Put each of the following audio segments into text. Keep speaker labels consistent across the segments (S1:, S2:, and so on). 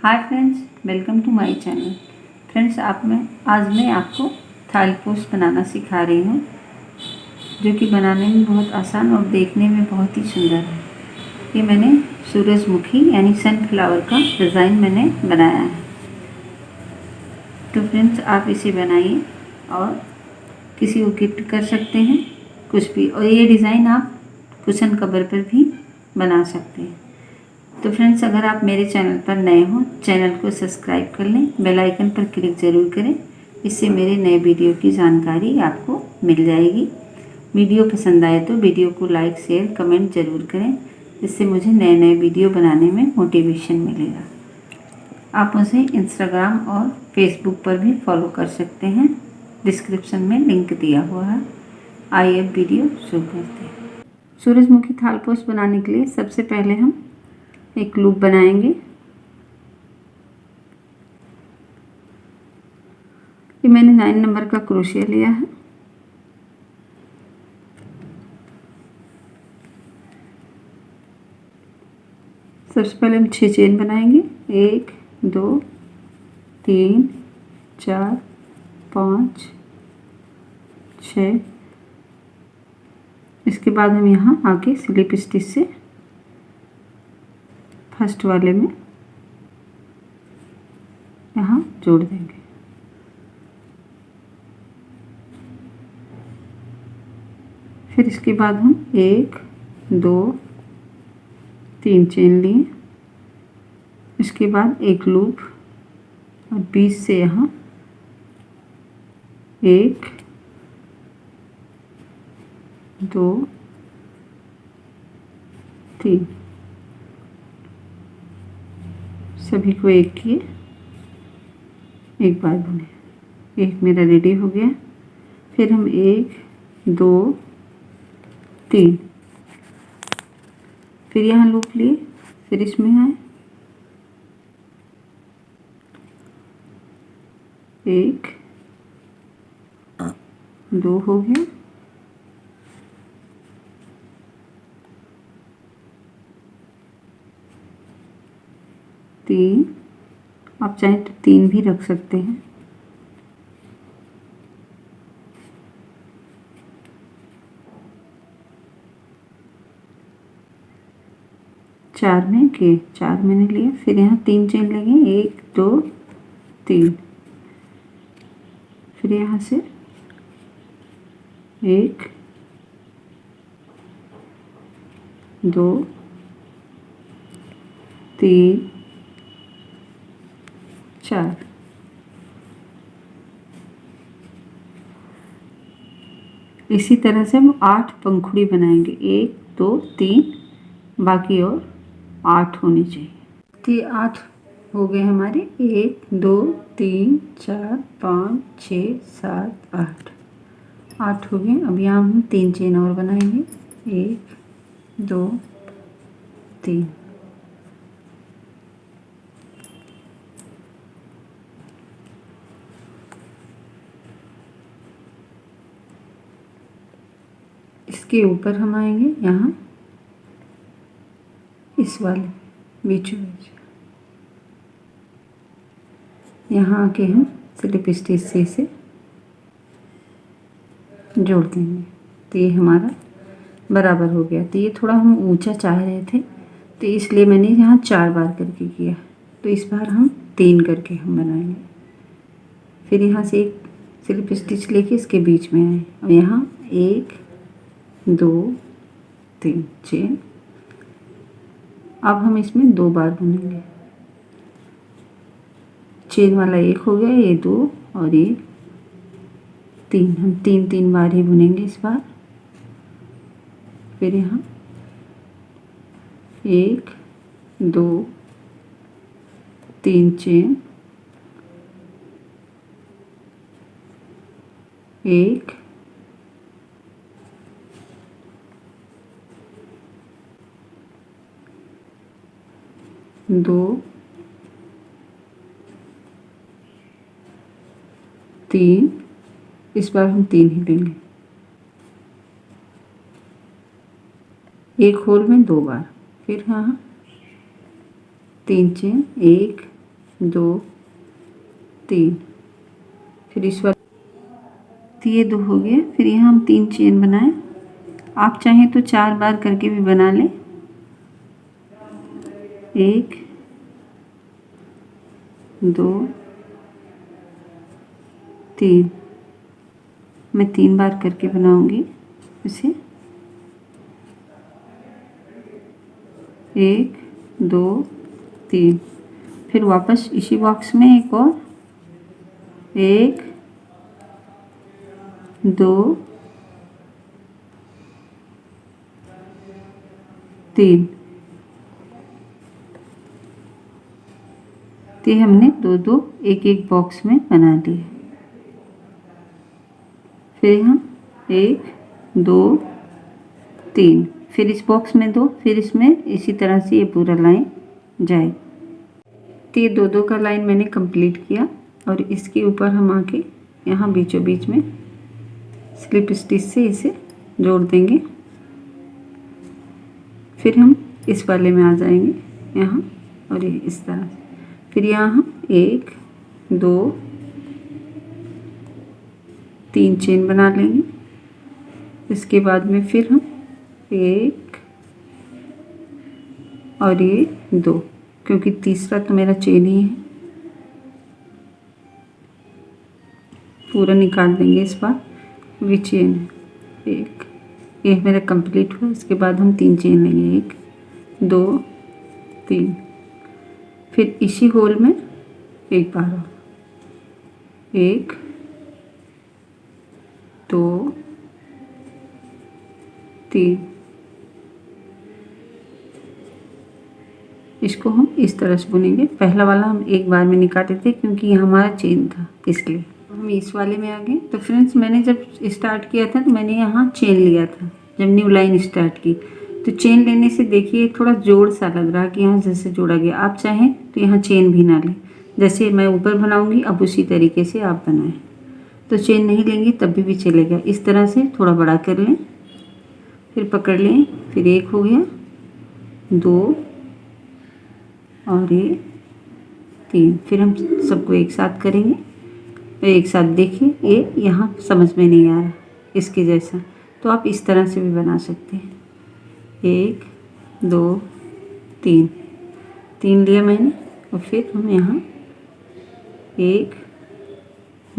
S1: Hi friends, welcome to my channel. Friends आज मैं आपको थाली पोस्ट बनाना सिखा रही हूँ, जो कि बनाने में बहुत आसान और देखने में बहुत ही सुंदर है। ये मैंने सूरजमुखी यानी सनफ्लावर का डिज़ाइन मैंने बनाया है। तो फ्रेंड्स आप इसे बनाइए और किसी को गिफ्ट कर सकते हैं, कुछ भी। और ये डिज़ाइन आप कुशन कवर पर भी बना सकते हैं। तो फ्रेंड्स, अगर आप मेरे चैनल पर नए हो, चैनल को सब्सक्राइब कर लें, बेल आइकन पर क्लिक ज़रूर करें। इससे मेरे नए वीडियो की जानकारी आपको मिल जाएगी। वीडियो पसंद आए तो वीडियो को लाइक, शेयर, कमेंट ज़रूर करें। इससे मुझे नए नए वीडियो बनाने में मोटिवेशन मिलेगा। आप मुझे इंस्टाग्राम और फेसबुक पर भी फॉलो कर सकते हैं। डिस्क्रिप्शन में लिंक दिया हुआ है। आइए अब वीडियो शुरू करते हैं। सूरजमुखी थाल पोस्ट बनाने के लिए सबसे पहले हम एक लूप बनाएंगे। ये मैंने 9 नंबर का क्रोशिया लिया है। सबसे पहले हम 6 चेन बनाएंगे। 1 2 3 4 5 6। इसके बाद हम यहाँ आके स्लिप स्टिच से फर्स्ट वाले में यहाँ जोड़ देंगे। फिर इसके बाद हम 1 2 3 चेन लिए। इसके बाद एक लूप और बीच से यहाँ 1 2 3 सभी को एक किए, एक बार बुने। एक मेरा रेडी हो गया। फिर हम 1 2 3, फिर यहाँ लूप लिए, फिर इसमें आए 1 2 हो गया। तीन, आप चाहें तो 3 भी रख सकते हैं। चार में के 4 मैंने लिए। फिर यहाँ 3 चेन लगे, 1 2 3। फिर यहाँ से 1 2 3 4। इसी तरह से हम 8 पंखुड़ी बनाएंगे। 1 2 3, बाकी और 8 होनी चाहिए। तो ये 8 हो गए हमारे। 1 2 3 4 5 6 7 8 हो गए। अब यहाँ हम 3 चेन और बनाएंगे। 1 2 3। इसके ऊपर हम आएंगे यहाँ इस वाले बीचों बीच, यहाँ आके हम स्लिप स्टिच से इसे जोड़ देंगे। तो ये हमारा बराबर हो गया। तो ये थोड़ा हम ऊंचा चाह रहे थे, तो इसलिए मैंने यहाँ 4 बार करके किया। तो इस बार हम 3 करके हम बनाएंगे। फिर यहाँ से एक स्लिप स्टिच लेके इसके बीच में आए और यहाँ 1 2 3 चेन। अब हम इसमें 2 बार बुनेंगे। चेन वाला 1 हो गया, ये 2 और ये 3। हम 3 बार ही बुनेंगे इस बार। फिर यहाँ 1 2 3 चेन, 1 2 3। इस बार हम 3 ही लेंगे। एक होल में 2 बार। फिर यहाँ 3 चेन, 1 2 3, फिर इस वाले, तो ये 2 हो गए। फिर यहाँ हम 3 चेन बनाएं। आप चाहें तो 4 बार करके भी बना लें। 1 2 3, मैं 3 बार करके बनाऊंगी इसे। 1 2 3, फिर वापस इसी बॉक्स में एक और 1 2 3, तो हमने 2 1 बॉक्स में बना लिए। फिर यहाँ 1 2 3, फिर इस बॉक्स में 2, फिर इसमें इसी तरह से ये पूरा लाइन जाए। तो ये 2 का लाइन मैंने कंप्लीट किया और इसके ऊपर हम आके यहाँ बीचों बीच में स्लिप स्टिच से इसे जोड़ देंगे। फिर हम इस वाले में आ जाएंगे यहाँ, और ये इस तरह से। फिर यहाँ हम 1 2 3 चेन बना लेंगे। इसके बाद में फिर हम 1 और ये 2, क्योंकि तीसरा तो मेरा चेन ही है, पूरा निकाल देंगे इस बार भी चेन है। 1, ये मेरा कंप्लीट हुआ। इसके बाद हम 3 चेन लेंगे, 1 2 3, फिर इसी होल में एक बार और 1 2 3, इसको हम इस तरह से बुनेंगे। पहला वाला हम एक बार में निकाले थे क्योंकि ये हमारा चेन था, इसलिए हम इस वाले में आ गए। तो फ्रेंड्स, मैंने जब स्टार्ट किया था तो मैंने यहाँ चेन लिया था, जब न्यू लाइन स्टार्ट की। तो चेन लेने से देखिए थोड़ा जोड़ सा लग रहा है कि यहाँ जैसे जोड़ा गया। आप चाहें तो यहाँ चेन भी ना लें, जैसे मैं ऊपर बनाऊंगी अब उसी तरीके से आप बनाएं। तो चेन नहीं लेंगे तब भी चलेगा। इस तरह से थोड़ा बड़ा कर लें, फिर पकड़ लें। फिर 1 हो गया, 2 और ये 3। फिर हम सबको एक साथ करेंगे। एक साथ देखिए, ये यहाँ समझ में नहीं आ रहा इसके जैसा, तो आप इस तरह से भी बना सकते हैं। 1 2 3, 3 लिया मैंने, और फिर हम यहाँ 1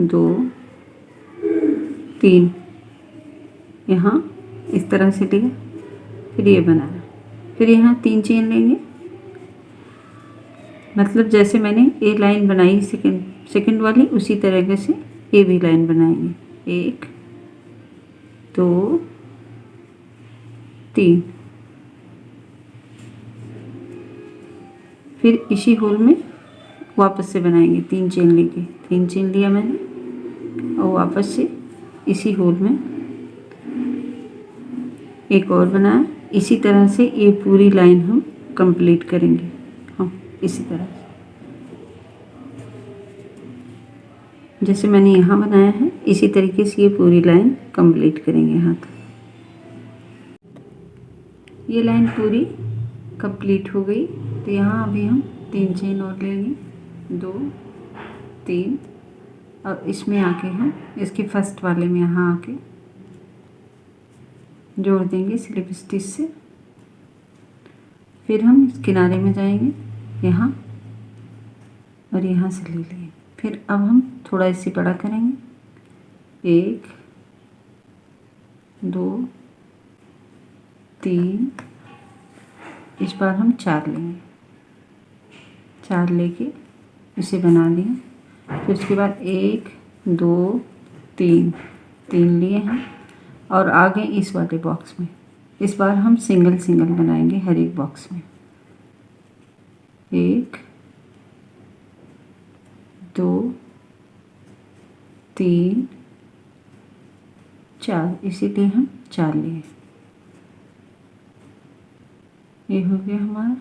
S1: 2 3 यहाँ इस तरह से लिया, फिर ये बनाना। फिर यहाँ 3 चेन लेंगे, मतलब जैसे मैंने ये लाइन बनाई सेकंड वाली, उसी तरीके से ये भी लाइन बनाएंगे। 1 2 3, फिर इसी होल में वापस से बनाएंगे 3 चेन लेके। 3 चेन लिया मैंने और वापस से इसी होल में एक और बनाया। इसी तरह से ये पूरी लाइन हम कंप्लीट करेंगे। हम इसी तरह से जैसे मैंने यहाँ बनाया है, इसी तरीके से ये पूरी लाइन कंप्लीट करेंगे यहाँ तक। ये लाइन पूरी कंप्लीट हो गई। तो यहाँ अभी हम 3 चेन और लेंगे, 2 3, और इसमें आके हम इसके फर्स्ट वाले में यहाँ आके जोड़ देंगे स्लिप स्टिच से। फिर हम इस किनारे में जाएंगे यहाँ, और यहाँ से ले लेंगे। फिर अब हम थोड़ा इसे बड़ा करेंगे, 1 2 3, इस बार हम 4 लेंगे। 4 लेके इसे बना दिए। फिर उसके बाद 1 2 3, 3 लिए हैं, और आगे इस वाले बॉक्स में इस बार हम सिंगल सिंगल बनाएंगे हर एक बॉक्स में। 1 2 3 4, इसीलिए हम 4 लिए। ये हो गया हमारा।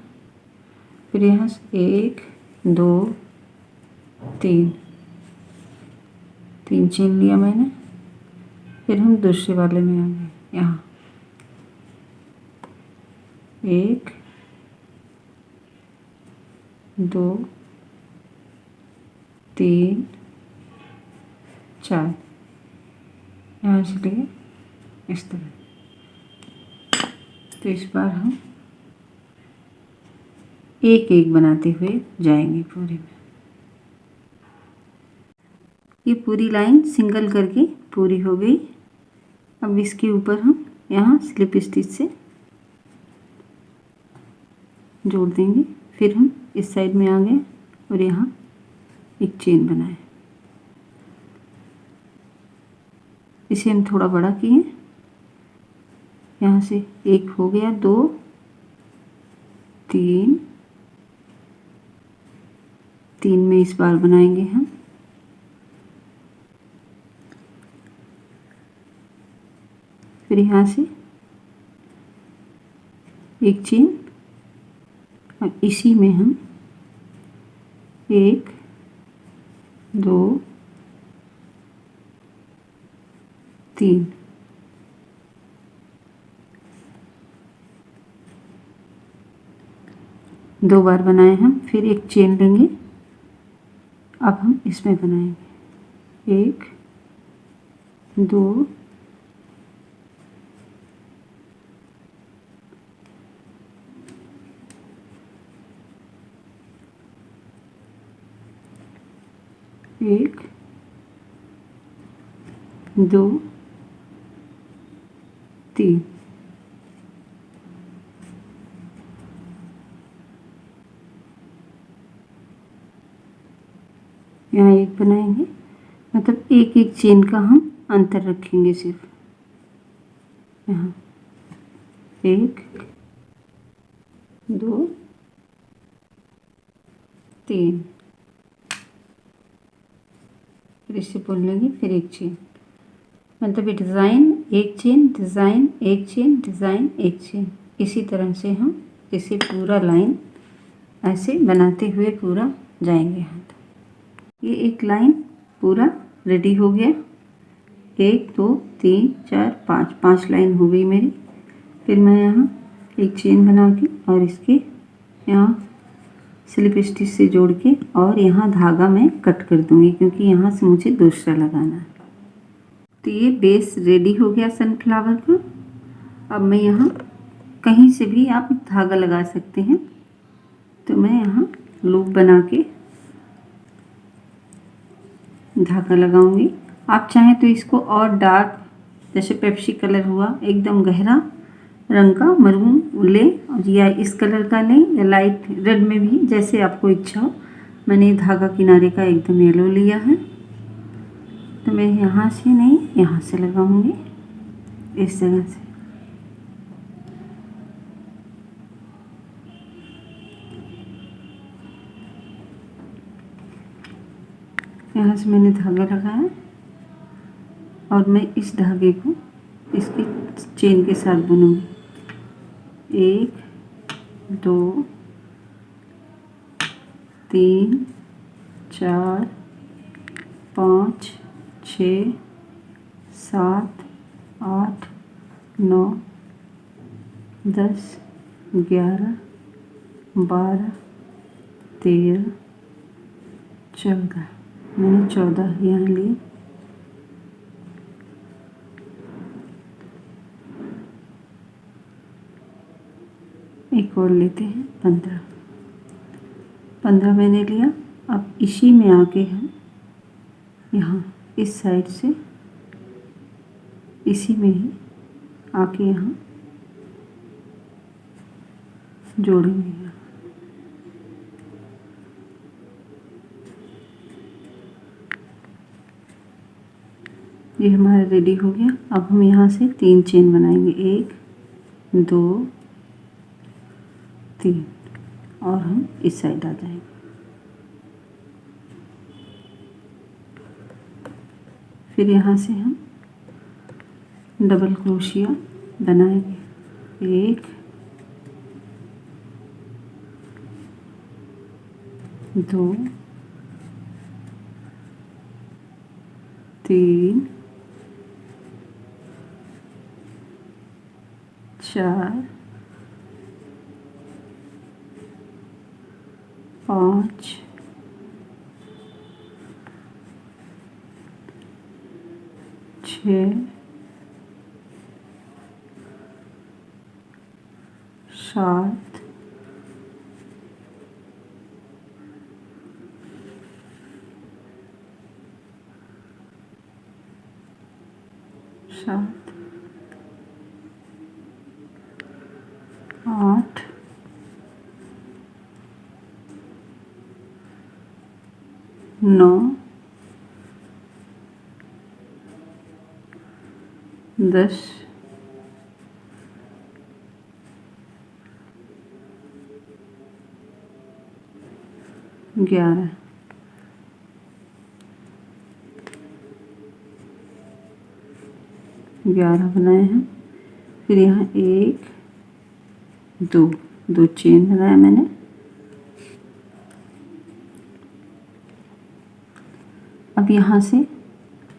S1: फिर यहाँ 1 2 3, 3 चेन लिया मैंने। फिर हम दूसरे वाले में आ गए यहाँ, 1 2 3 4 यहाँ से लिए इस तरह। तो इस बार हम एक एक बनाते हुए जाएंगे पूरे में। ये पूरी लाइन सिंगल करके पूरी हो गई। अब इसके ऊपर हम यहाँ स्लिप स्टिच से जोड़ देंगे। फिर हम इस साइड में आ गए और यहाँ एक चेन बनाए। इसे हम थोड़ा बड़ा किए। यहाँ से एक हो गया, 2 3 3 में इस बार बनाएंगे हम। फिर यहाँ से एक चेन और इसी में हम 1 2 3 2 बार बनाए हम। फिर एक चेन लेंगे। अब हम इसमें बनाएंगे 1 2 1 2 3। यहाँ एक बनाएंगे, मतलब एक एक चेन का हम अंतर रखेंगे सिर्फ। यहाँ 1 2 3, फिर इससे बुन लेंगे। फिर एक चेन, मतलब ये डिज़ाइन एक चेन, डिज़ाइन एक चेन, डिज़ाइन एक चेन। इसी तरह से हम इसे पूरा लाइन ऐसे बनाते हुए पूरा जाएंगे। हाथ ये एक लाइन पूरा रेडी हो गया। 1 2 3 4 5 5 लाइन हो गई मेरी। फिर मैं यहाँ एक चेन बना के और इसके यहाँ स्लिप स्टिच से जोड़ के और यहाँ धागा मैं कट कर दूँगी, क्योंकि यहाँ से मुझे दूसरा लगाना है। तो ये बेस रेडी हो गया सनफ्लावर का। अब मैं यहाँ कहीं से भी आप धागा लगा सकते हैं। तो मैं यहाँ लूप बना के धागा लगाऊंगी। आप चाहें तो इसको और डार्क, जैसे पेप्सी कलर हुआ, एकदम गहरा रंग का मरून लें, या इस कलर का लें, या लाइट रेड में भी, जैसे आपको इच्छा हो। मैंने धागा किनारे का एकदम येलो लिया है। तो मैं यहाँ से नहीं, यहाँ से लगाऊंगी इस जगह से। यहाँ से मैंने धागा लगाया और मैं इस धागे को इसके चेन के साथ बुनूंगी। 1 2 3 4 5 6 7 8 9 10 11 12 13 14। मैंने 14 यहाँ लिए। एक और लेते हैं, 15 मैंने लिया। अब इसी में आके हम यहाँ इस साइड से इसी में ही आके यहाँ जोड़ेंगे। ये हमारा रेडी हो गया। अब हम यहाँ से 3 चेन बनाएंगे, 1 2 3, और हम इस साइड आ जाएंगे। फिर यहाँ से हम डबल क्रोशिया बनाएंगे, 1 2 3 4 5 6 7 7 8 9 10 11 11 बनाए हैं। फिर यहाँ 1 2 चेन बनाया मैंने। अब यहाँ से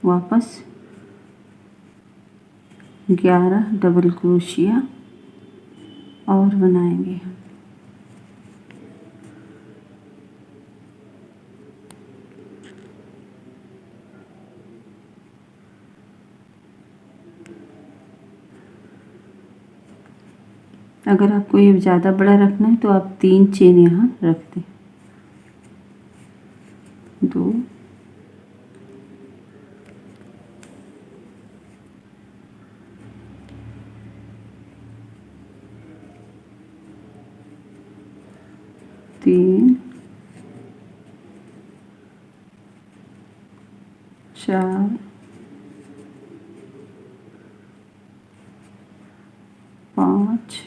S1: वापस 11 डबल क्रोशिया और बनाएंगे हम। अगर आपको ये ज़्यादा बड़ा रखना है तो आप 3 चेन यहाँ रख दें। 2 3 4 5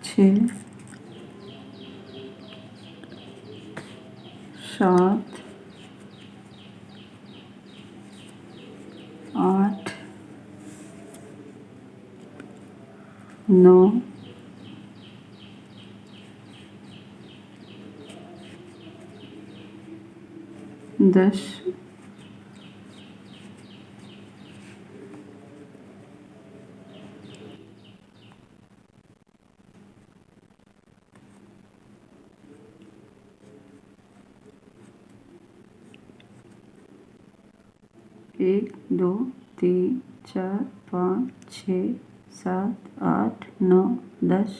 S1: 6 7 8 9 10 1 2 3 4 5 6 7 8 9 10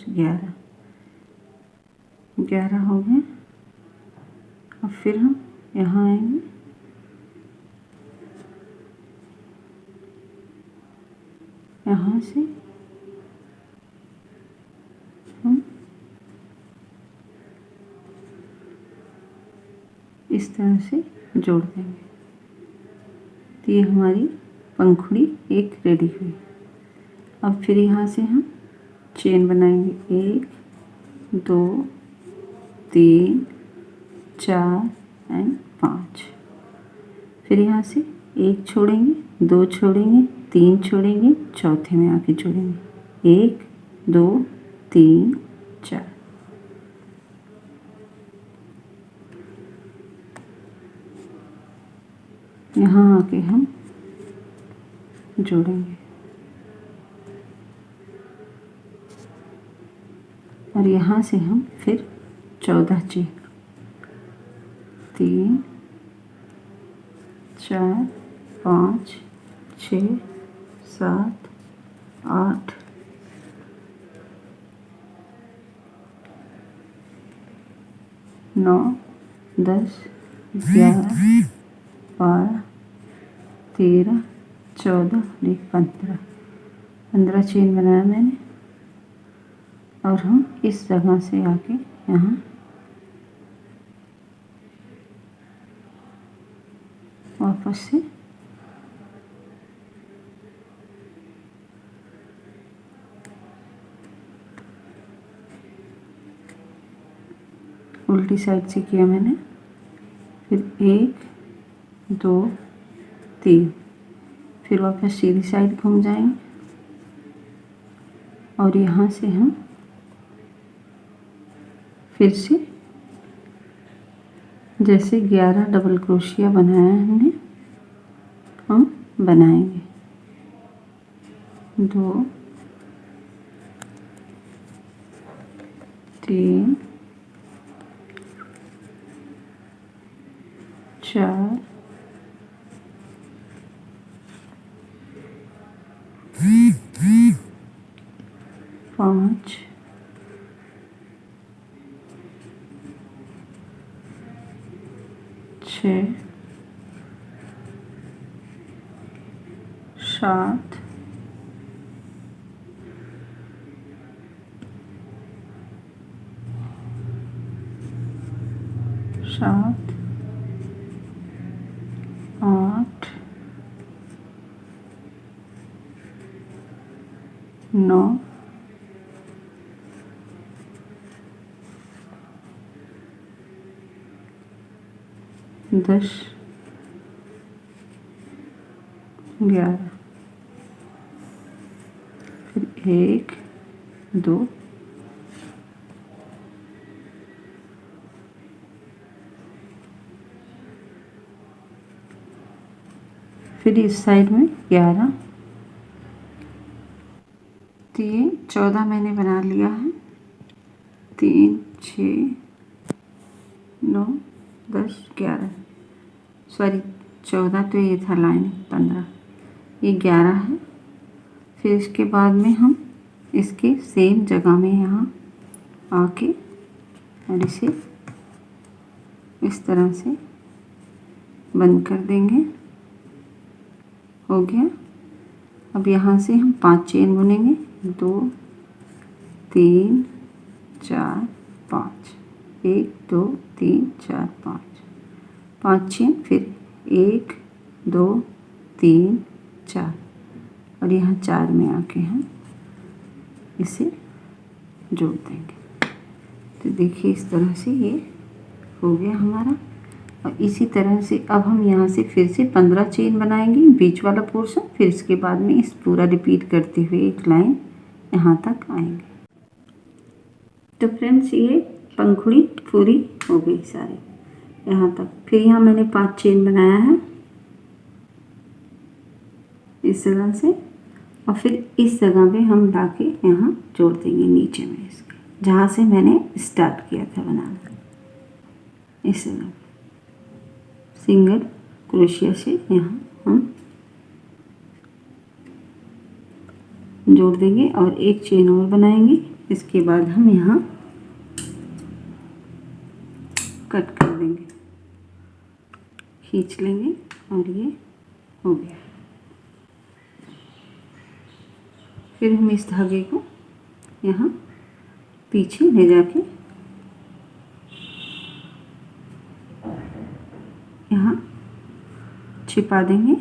S1: 11 हो गए। अब फिर हम यहाँ आएंगे, यहाँ से हम इस तरह से जोड़ देंगे। तो ये हमारी पंखुड़ी एक रेडी हुई। अब फिर यहाँ से हम चेन बनाएंगे 1 2 3 4 एंड 5। फिर यहाँ से 1 छोड़ेंगे, 2 छोड़ेंगे, 3 छोड़ेंगे, चौथे में आके जोड़ेंगे 1 2 3 4। यहाँ आके हम जोड़ेंगे और यहाँ से हम फिर 14 चेन 3 4 5 6 7 8 9 10 11 12 13 14 और 15 चेन बनाया मैंने। और हम इस जगह से आके यहाँ वापस से उल्टी साइड से किया मैंने। फिर 1 2 3, फिर वापस सीधी साइड घूम जाएंगे और यहाँ से हम फिर से जैसे 11 डबल क्रोशिया बनाया है हमने, हम बनाएंगे 2 3 4 5 6 7 7 8 9 10 11 फिर 1 2 फिर इस साइड में 11 तो ये 14 मैंने बना लिया है। 3 6 9 10 11 सॉरी 14 तो ये था लाइन 15 ये 11 है। फिर इसके बाद में हम इसके सेम जगह में यहाँ आके और इसे इस तरह से बंद कर देंगे। हो गया। अब यहाँ से हम 5 चेन बुनेंगे 2 3 4 5 1 2 3 4 5 चेन फिर 1 2 3 4 और यहाँ 4 में आके हम इसे जोड़ देंगे। तो देखिए इस तरह से ये हो गया हमारा। और इसी तरह से अब हम यहाँ से फिर से 15 चेन बनाएंगे बीच वाला पोर्शन। फिर इसके बाद में इस पूरा रिपीट करते हुए एक लाइन यहाँ तक आएंगे। तो फ्रेंड्स ये पंखुड़ी पूरी हो गई सारी यहाँ तक। फिर यहाँ मैंने 5 चेन बनाया है इस तरह से और फिर इस जगह पे हम लाके यहाँ जोड़ देंगे नीचे में इसके जहाँ से मैंने स्टार्ट किया था बनाना। इस जगह सिंगल क्रोशिया से यहाँ हम जोड़ देंगे और एक चेन और बनाएंगे। इसके बाद हम यहाँ कट कर देंगे, खींच लेंगे और ये हो गया। फिर हम इस धागे को यहाँ पीछे ले जाके यहाँ छिपा देंगे।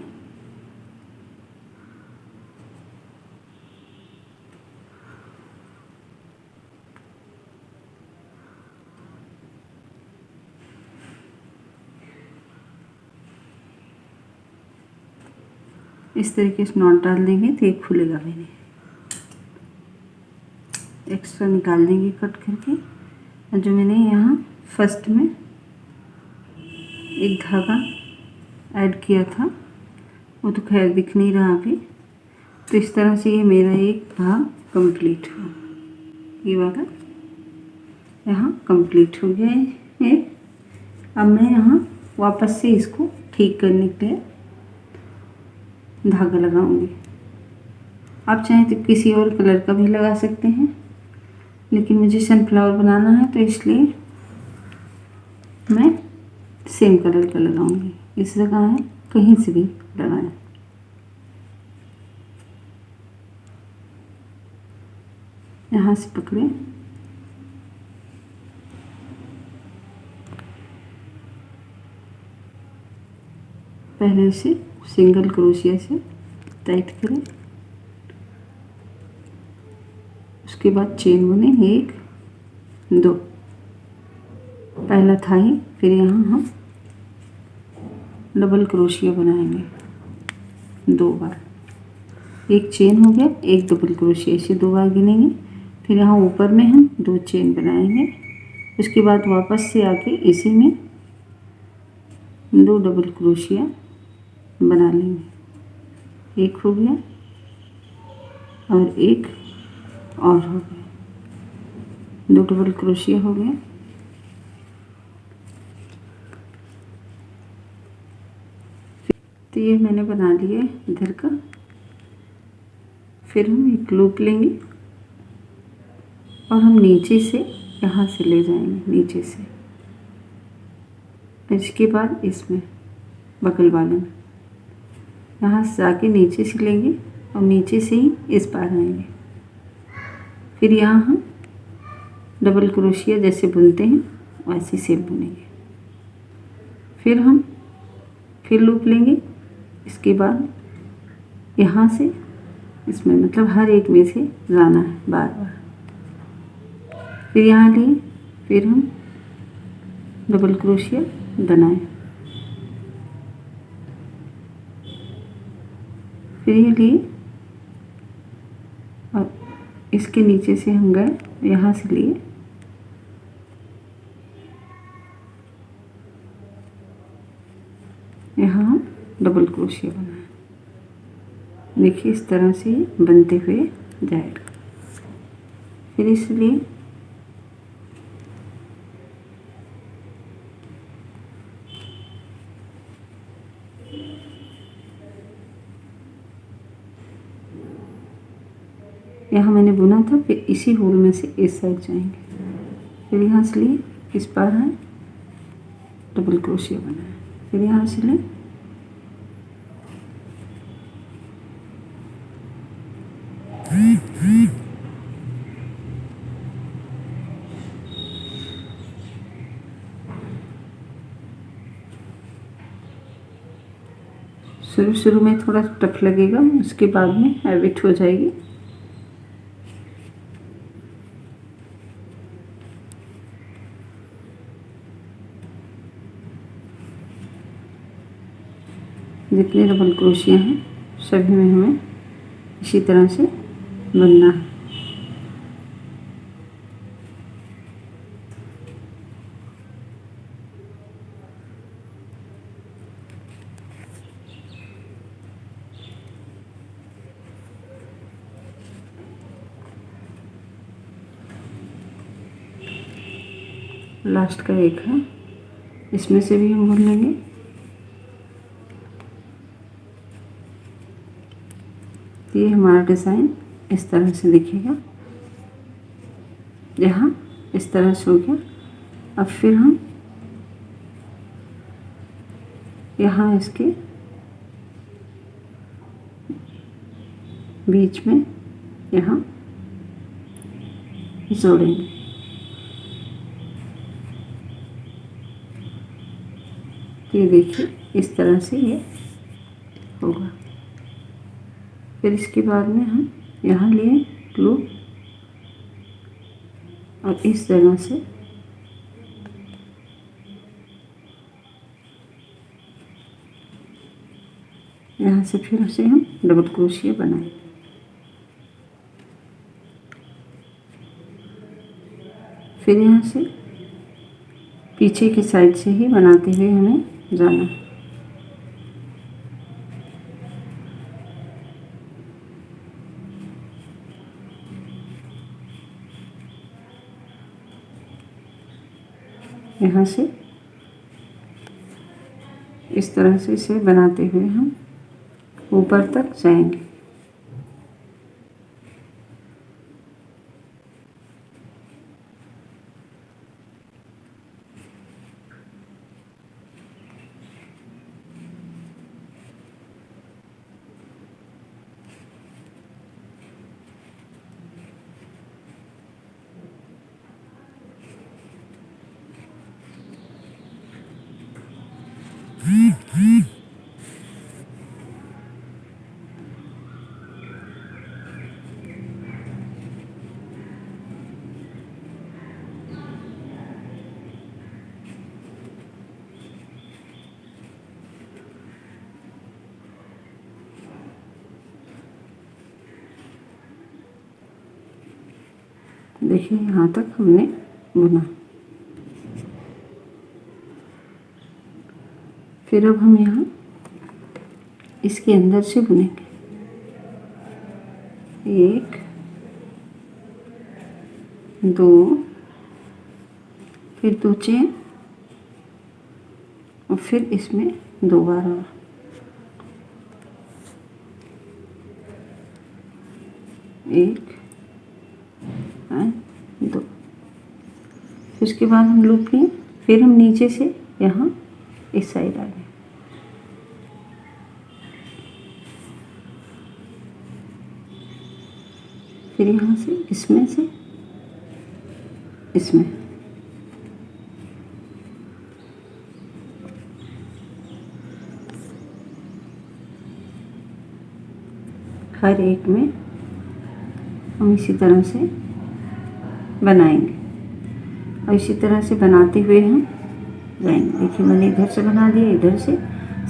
S1: इस तरीके से नॉट डाल देंगे तो एक खुलेगा भी नहीं। एक्स्ट्रा निकाल देंगे कट करके। और जो मैंने यहाँ फर्स्ट में एक धागा ऐड किया था वो तो खैर दिख नहीं रहा अभी। तो इस तरह से ये मेरा एक भाग कंप्लीट हुआ। ये वाला यहाँ कंप्लीट हो गया है। अब मैं यहाँ वापस से इसको ठीक करने के लिए धागा लगाऊंगी। आप चाहें तो किसी और कलर का भी लगा सकते हैं, लेकिन मुझे सनफ्लावर बनाना है तो इसलिए मैं सेम कलर का लगाऊंगी। इस जगह है कहीं से भी लगाएं। यहाँ से पकड़ें, पहले से सिंगल क्रोशिया से टाइट करें। उसके बाद चेन बुने 1 2 पहला था ही। फिर यहाँ हम डबल क्रोशिया बनाएंगे 2 बार। एक चेन हो गया, एक डबल क्रोशिया, इसे 2 बार गिनेंगे। फिर यहाँ ऊपर में हम 2 चेन बनाएंगे। उसके बाद वापस से आके इसी में 2 डबल क्रोशिया बना लेंगे। एक हो गया और एक और हो गया। 2 डबल क्रोशिया हो गए। तो ये मैंने बना लिया इधर का। फिर हम एक लूप लेंगे और हम नीचे से यहाँ से ले जाएंगे, नीचे से। इसके बाद इसमें बगल वाले में यहाँ से जाके नीचे से लेंगे और नीचे से ही इस पार आएंगे। फिर यहाँ हम डबल क्रोशिया जैसे बुनते हैं वैसे सेम बुनेंगे। फिर लूप लेंगे। इसके बाद यहाँ से इसमें मतलब हर एक में से जाना है बार बार। फिर यहाँ लिए, फिर हम डबल क्रोशिया बनाए। फिर ये लिए और इसके नीचे से हम गए, यहाँ से लिए यहाँ हम डबल क्रोशिया बनाए। देखिए इस तरह से बनते हुए जाएगा। फिर इसलिए यहाँ मैंने बुना था, फिर इसी होल में से इस साइड जाएंगे। फिर यहाँ से लिए, इस पार है डबल क्रोशिया बनाए। फिर यहाँ से ले, शुरू में थोड़ा टफ लगेगा, उसके बाद में हैबिट हो जाएगी। जितने डबल क्रोशिया हैं सभी में हमें इसी तरह से बनना है। लास्ट का एक है, इसमें से भी हम बुन लेंगे। ये हमारा डिज़ाइन इस तरह से दिखेगा। यहाँ इस तरह से हो गया। अब फिर हम यहाँ इसके बीच में यहाँ जोड़ेंगे। ये देखिए इस तरह से ये होगा। फिर इसके बाद में हम यहाँ लिए ग्लू और इस तरह से यहाँ से फिर उसे हम डबल क्रोशिया बनाएं। फिर यहाँ से पीछे की साइड से ही बनाते हुए हमें जाना। यहाँ से इस तरह से इसे बनाते हुए हम ऊपर तक जाएंगे। देखिए यहाँ तक हमने बुना। फिर अब हम यहाँ इसके अंदर से बुनेंगे। 1 2 फिर 2 चेन और फिर इसमें 2 बार और 1 और 2। उसके बाद हम लूप लिए, फिर हम नीचे से यहाँ इस साइड आ गए, फिर यहाँ से इसमें से इसमें, हर एक में हम इसी तरह से बनाएंगे और इसी तरह से बनाते हुए हम जाएंगे। देखिए मैंने इधर से बना दिया, इधर से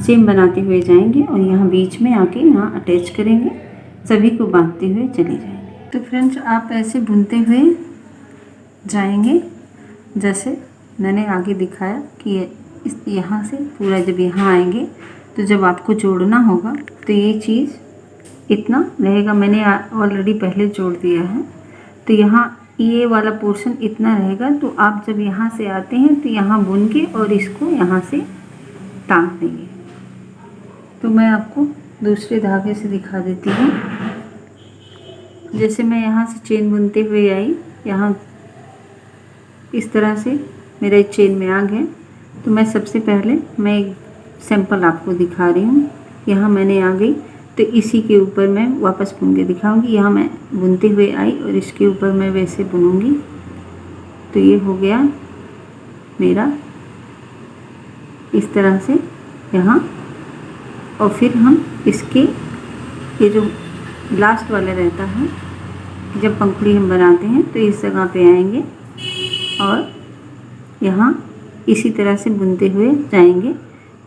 S1: सेम बनाते हुए जाएंगे और यहाँ बीच में आके यहाँ अटैच करेंगे, सभी को बांधते हुए चले जाएंगे। तो फ्रेंड्स आप ऐसे बुनते हुए जाएंगे जैसे मैंने आगे दिखाया कि इस यहाँ से पूरा जब यहाँ आएंगे तो जब आपको जोड़ना होगा तो ये चीज़ इतना रहेगा, मैंने ऑलरेडी पहले जोड़ दिया है, तो यहाँ ये वाला पोर्शन इतना रहेगा। तो आप जब यहाँ से आते हैं तो यहाँ बुन के और इसको यहाँ से टांग देंगे। तो मैं आपको दूसरे धागे से दिखा देती हूँ। जैसे मैं यहाँ से चेन बुनते हुए आई, यहाँ इस तरह से मेरा एक चेन में आ गया, तो मैं सबसे पहले मैं एक सैंपल आपको दिखा रही हूँ। यहाँ मैंने आ गई तो इसी के ऊपर मैं वापस बुन के दिखाऊंगी। यहाँ मैं बुनते हुए आई और इसके ऊपर मैं वैसे बुनूंगी। तो ये हो गया मेरा इस तरह से यहाँ, और फिर हम इसके ये जो लास्ट वाला रहता है, जब पंखुड़ी हम बनाते हैं तो इस जगह पे आएंगे और यहाँ इसी तरह से बुनते हुए जाएंगे।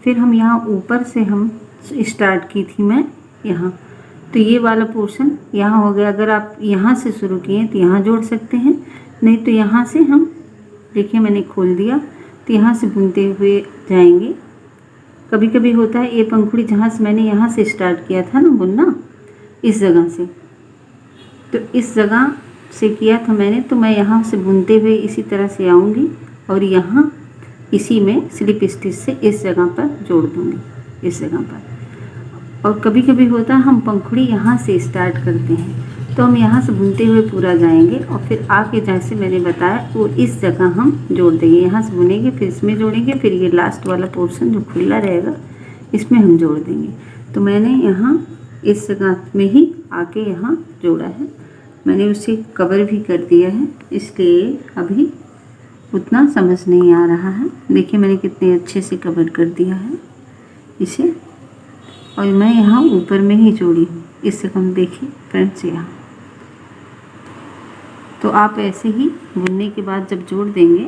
S1: फिर हम यहाँ ऊपर से हम स्टार्ट की थी मैं यहाँ, तो ये वाला पोर्शन यहाँ हो गया। अगर आप यहाँ से शुरू किए तो यहाँ जोड़ सकते हैं, नहीं तो यहाँ से हम देखिए मैंने खोल दिया तो यहाँ से बुनते हुए जाएंगे। कभी कभी होता है ये पंखुड़ी जहाँ से मैंने यहाँ से स्टार्ट किया था ना बुनना, इस जगह से, तो इस जगह से किया था मैंने, तो मैं यहाँ से बुनते हुए इसी तरह से आऊँगी और यहाँ इसी में स्लिप स्टिच से इस जगह पर जोड़ दूँगी, इस जगह पर। और कभी कभी होता है हम पंखुड़ी यहाँ से स्टार्ट करते हैं तो हम यहाँ से बुनते हुए पूरा जाएंगे और फिर आके जैसे मैंने बताया वो इस जगह हम जोड़ देंगे। यहाँ से बुनेंगे, फिर इसमें जोड़ेंगे, फिर ये लास्ट वाला पोर्शन जो खुला रहेगा इसमें हम जोड़ देंगे। तो मैंने यहाँ इस जगह में ही आके यहाँ जोड़ा है, मैंने उसे कवर भी कर दिया है, इसलिए अभी उतना समझ नहीं आ रहा है। देखिए मैंने कितने अच्छे से कवर कर दिया है इसे, और मैं यहाँ ऊपर में ही जोड़ी हूँ इससे कम। देखिए फ्रेंड्स यहाँ, तो आप ऐसे ही बुनने के बाद जब जोड़ देंगे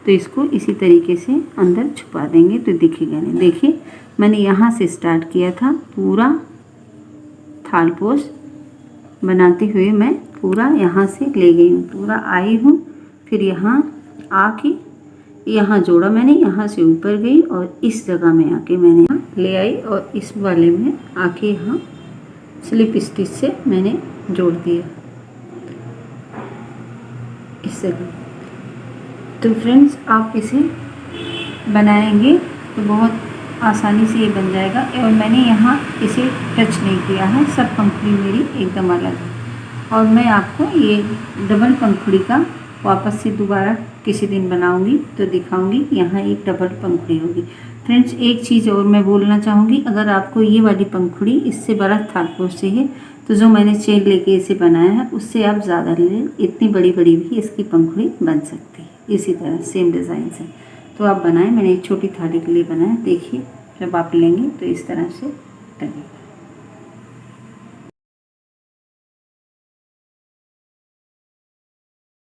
S1: तो इसको इसी तरीके से अंदर छुपा देंगे तो दिखेगा नहीं। देखिए मैंने यहाँ से स्टार्ट किया था, पूरा थाल पोस्ट बनाते हुए मैं पूरा यहाँ से ले गई हूँ, पूरा आई हूँ, फिर यहाँ आके यहाँ जोड़ा मैंने, यहाँ से ऊपर गई और इस जगह में आके मैंने यहाँ ले आई और इस वाले में आके यहाँ स्लिप स्टिच से मैंने जोड़ दिया इस जगह। तो फ्रेंड्स आप इसे बनाएंगे तो बहुत आसानी से ये बन जाएगा। और मैंने यहाँ इसे टच नहीं किया है, सब पंखुड़ी मेरी एकदम अलग है। और मैं आपको ये डबल पंखुड़ी का वापस से दोबारा किसी दिन बनाऊंगी तो दिखाऊंगी। यहाँ एक डबल पंखुड़ी होगी। फ्रेंड्स एक चीज़ और मैं बोलना चाहूँगी, अगर आपको ये वाली पंखुड़ी इससे बड़ा थाल पोस्ट चाहिए तो जो मैंने चेन लेके इसे बनाया है उससे आप ज़्यादा ले लें, इतनी बड़ी बड़ी भी इसकी पंखुड़ी बन सकती है इसी तरह सेम डिज़ाइन से। तो आप बनाएं, मैंने एक छोटी थाली के लिए बनाया। देखिए जब आप लेंगे तो इस तरह से लगेगा।